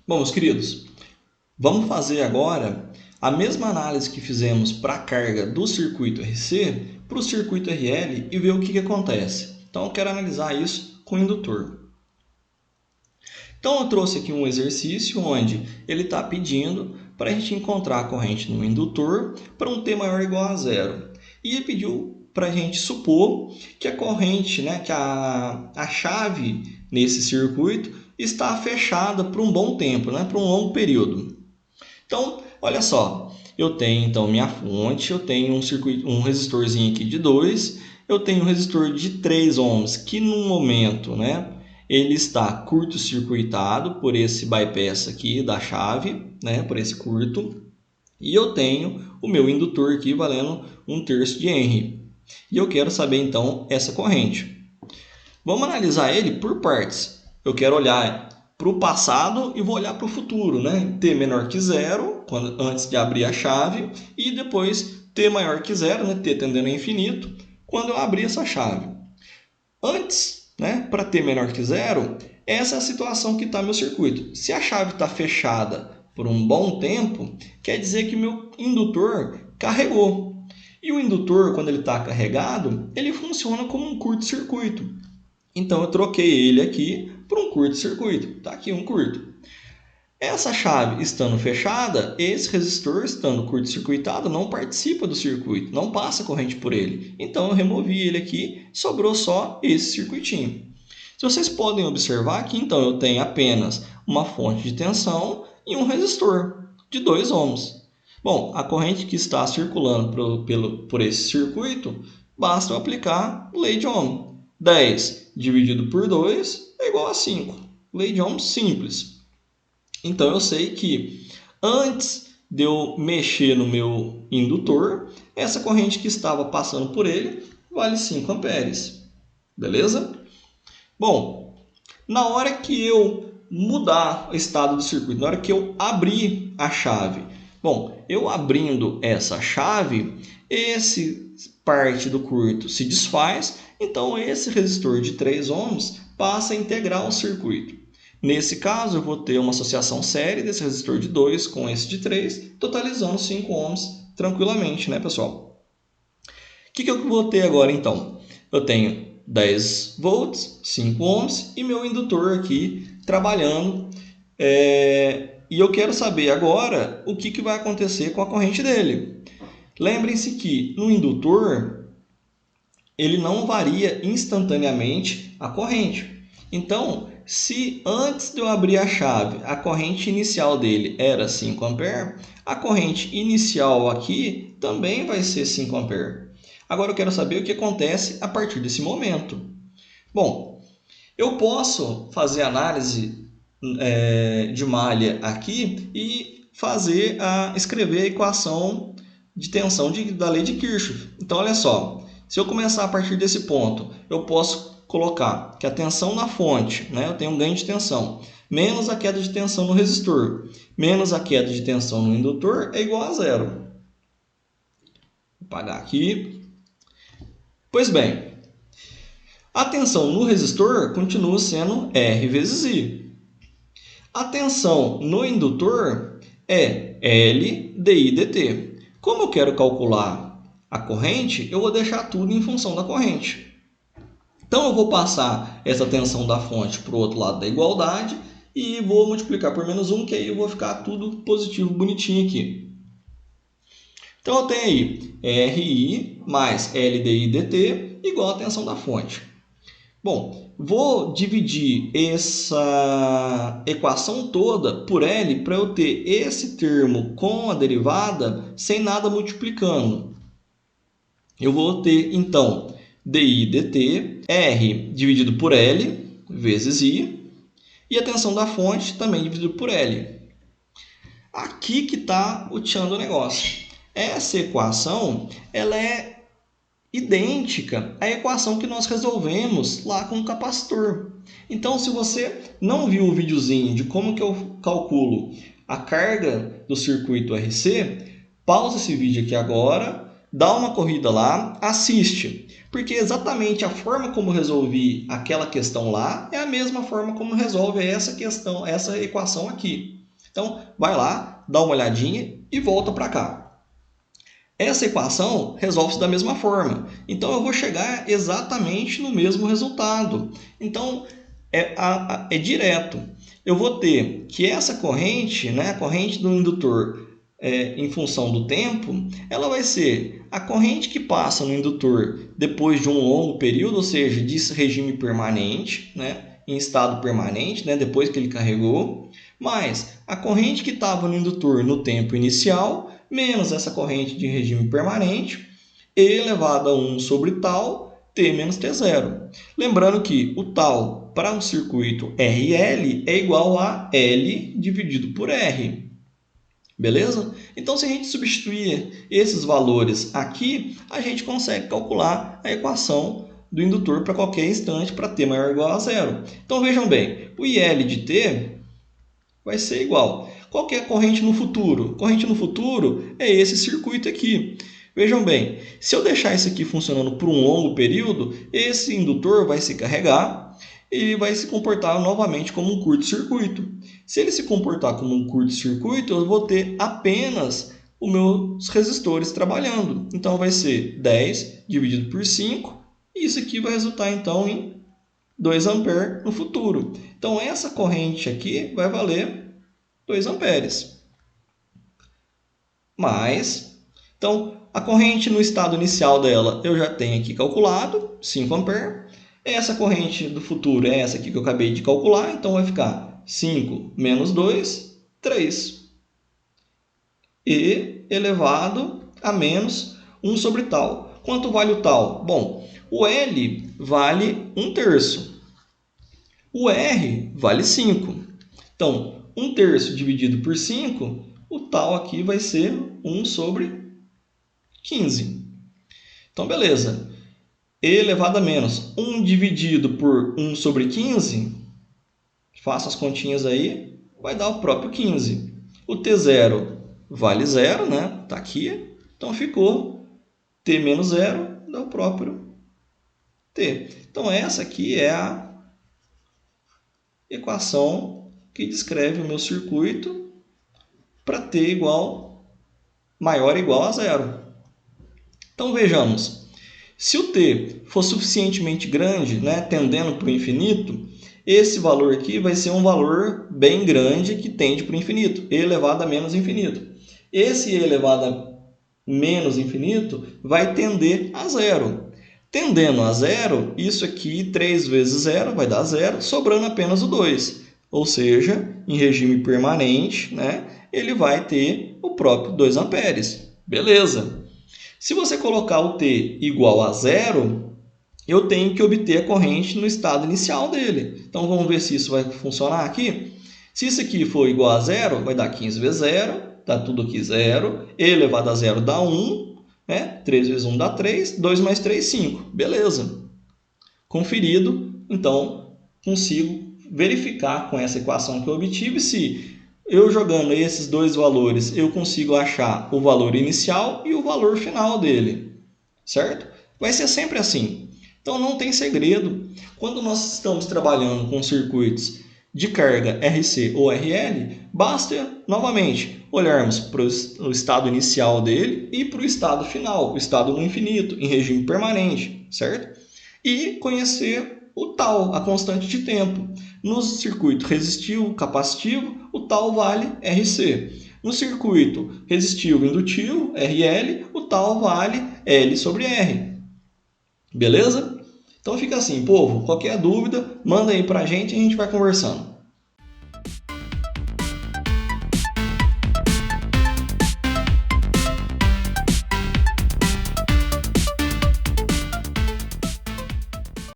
Bom, meus queridos, vamos fazer agora a mesma análise que fizemos para a carga do circuito RC para o circuito RL e ver o que acontece. Então, eu quero analisar isso com o indutor. Então, eu trouxe aqui um exercício onde ele está pedindo para a gente encontrar a corrente no indutor para um T maior ou igual a zero. E ele pediu para a gente supor que a corrente, que a chave nesse circuito está fechada por um bom tempo, por um longo período. Então, olha só, eu tenho então minha fonte, eu tenho um resistorzinho aqui de 2, eu tenho um resistor de 3 ohms que no momento, ele está curto-circuitado por esse bypass aqui da chave, por esse curto. E eu tenho o meu indutor aqui valendo 1/3 de Henry. E eu quero saber então essa corrente. Vamos analisar ele por partes. Eu quero olhar para o passado e vou olhar para o futuro, T menor que zero, antes de abrir a chave, e depois T maior que zero, T tendendo a infinito, quando eu abrir essa chave. Antes, para T menor que zero, essa é a situação que está meu circuito. Se a chave está fechada por um bom tempo, quer dizer que meu indutor carregou. E o indutor, quando ele está carregado, ele funciona como um curto-circuito. Então, eu troquei ele aqui por um curto-circuito. Está aqui um curto. Essa chave estando fechada, esse resistor estando curto-circuitado não participa do circuito, não passa corrente por ele. Então, eu removi ele aqui, sobrou só esse circuitinho. Se vocês podem observar aqui, então, eu tenho apenas uma fonte de tensão e um resistor de 2 ohms. Bom, a corrente que está circulando por esse circuito, basta eu aplicar lei de Ohm. 10 dividido por 2 é igual a 5. Lei de Ohm simples. Então, eu sei que antes de eu mexer no meu indutor, essa corrente que estava passando por ele vale 5 amperes. Beleza? Bom, na hora que eu mudar o estado do circuito, na hora que eu abrir a chave, eu abrindo essa chave, esse parte do curto se desfaz, então esse resistor de 3 ohms passa a integrar o circuito. Nesse caso, eu vou ter uma associação série desse resistor de 2 com esse de 3, totalizando 5 ohms tranquilamente, pessoal? O que eu vou ter agora, então? Eu tenho 10 volts, 5 ohms e meu indutor aqui trabalhando. E eu quero saber agora o que vai acontecer com a corrente dele. Lembrem-se que no indutor ele não varia instantaneamente a corrente. Então, se antes de eu abrir a chave a corrente inicial dele era 5 A, a corrente inicial aqui também vai ser 5 A. Agora eu quero saber o que acontece a partir desse momento. Bom, eu posso fazer análise de malha aqui e escrever a equação de tensão da lei de Kirchhoff. Então, olha só, se eu começar a partir desse ponto, eu posso colocar que a tensão na fonte, eu tenho um ganho de tensão, menos a queda de tensão no resistor, menos a queda de tensão no indutor é igual a zero. Vou apagar aqui. Pois bem, a tensão no resistor continua sendo R vezes I. A tensão no indutor é L dI dt. Como eu quero calcular a corrente, eu vou deixar tudo em função da corrente. Então, eu vou passar essa tensão da fonte para o outro lado da igualdade e vou multiplicar por menos 1, que aí eu vou ficar tudo positivo, bonitinho aqui. Então, eu tenho aí RI mais LDI dt igual a tensão da fonte. Bom, vou dividir essa equação toda por L para eu ter esse termo com a derivada sem nada multiplicando. Eu vou ter, então, dI dt, R dividido por L vezes I, e a tensão da fonte também dividido por L. Aqui que está o tchan do negócio. Essa equação ela é idêntica à equação que nós resolvemos lá com o capacitor. Então, se você não viu o videozinho de como que eu calculo a carga do circuito RC, pausa esse vídeo aqui agora, dá uma corrida lá, assiste, porque exatamente a forma como resolvi aquela questão lá é a mesma forma como resolve essa questão, essa equação aqui. Então, vai lá, dá uma olhadinha e volta para cá. Essa equação resolve-se da mesma forma. Então, eu vou chegar exatamente no mesmo resultado. Então, é direto. Eu vou ter que essa corrente, né, a corrente do indutor em função do tempo, ela vai ser a corrente que passa no indutor depois de um longo período, ou seja, de regime permanente, né, em estado permanente, né, depois que ele carregou, mais a corrente que estava no indutor no tempo inicial, menos essa corrente de regime permanente, E elevado a 1 sobre tal, T menos T0. Lembrando que o tal para um circuito RL é igual a L dividido por R. Beleza? Então, se a gente substituir esses valores aqui, a gente consegue calcular a equação do indutor para qualquer instante para T maior ou igual a zero. Então, vejam bem, o IL de T vai ser igual. Qual que é a corrente no futuro? A corrente no futuro é esse circuito aqui. Vejam bem, se eu deixar isso aqui funcionando por um longo período, esse indutor vai se carregar e vai se comportar novamente como um curto-circuito. Se ele se comportar como um curto-circuito, eu vou ter apenas os meus resistores trabalhando. Então, vai ser 10 dividido por 5, e isso aqui vai resultar, então, em 2 amperes no futuro. Então, essa corrente aqui vai valer 2 amperes. Então, a corrente no estado inicial dela eu já tenho aqui calculado, 5 amperes. Essa corrente do futuro é essa aqui que eu acabei de calcular, então vai ficar 5 menos 2, 3. E elevado a menos 1 sobre tal. Quanto vale o tal? Bom, o L vale 1/3. O R vale 5. Então, 1/3 dividido por 5, o tal aqui vai ser 1 sobre 15. Então, beleza. E elevado a menos 1 dividido por 1 sobre 15, faça as continhas aí, vai dar o próprio 15. O T0 vale 0, né? Está aqui. Então, ficou T menos 0, dá o próprio T. Então, essa aqui é a equação que descreve o meu circuito para T maior ou igual a 0. Então, vejamos. Se o T for suficientemente grande, né, tendendo para o infinito, esse valor aqui vai ser um valor bem grande que tende para o infinito, e elevado a menos infinito. Esse e elevado a menos infinito vai tender a zero. Tendendo a zero, isso aqui, 3 vezes 0 vai dar 0, sobrando apenas o 2. Ou seja, em regime permanente, né, ele vai ter o próprio 2 amperes. Beleza. Se você colocar o T igual a 0, eu tenho que obter a corrente no estado inicial dele. Então, vamos ver se isso vai funcionar aqui. Se isso aqui for igual a 0, vai dar 15 vezes 0, dá tudo aqui 0. E elevado a 0 dá 1, né? 3 vezes 1 dá 3, 2 mais 3, 5. Beleza. Conferido, então, consigo verificar com essa equação que eu obtive se eu jogando esses dois valores, eu consigo achar o valor inicial e o valor final dele, certo? Vai ser sempre assim. Então, não tem segredo. Quando nós estamos trabalhando com circuitos de carga RC ou RL, basta, novamente, olharmos para o estado inicial dele e para o estado final, o estado no infinito, em regime permanente, certo? E conhecer o tal, a constante de tempo. No circuito resistivo, capacitivo, o tal vale RC. No circuito resistivo indutivo, RL, o tal vale L sobre R. Beleza? Então fica assim, povo. Qualquer dúvida, manda aí pra gente e a gente vai conversando.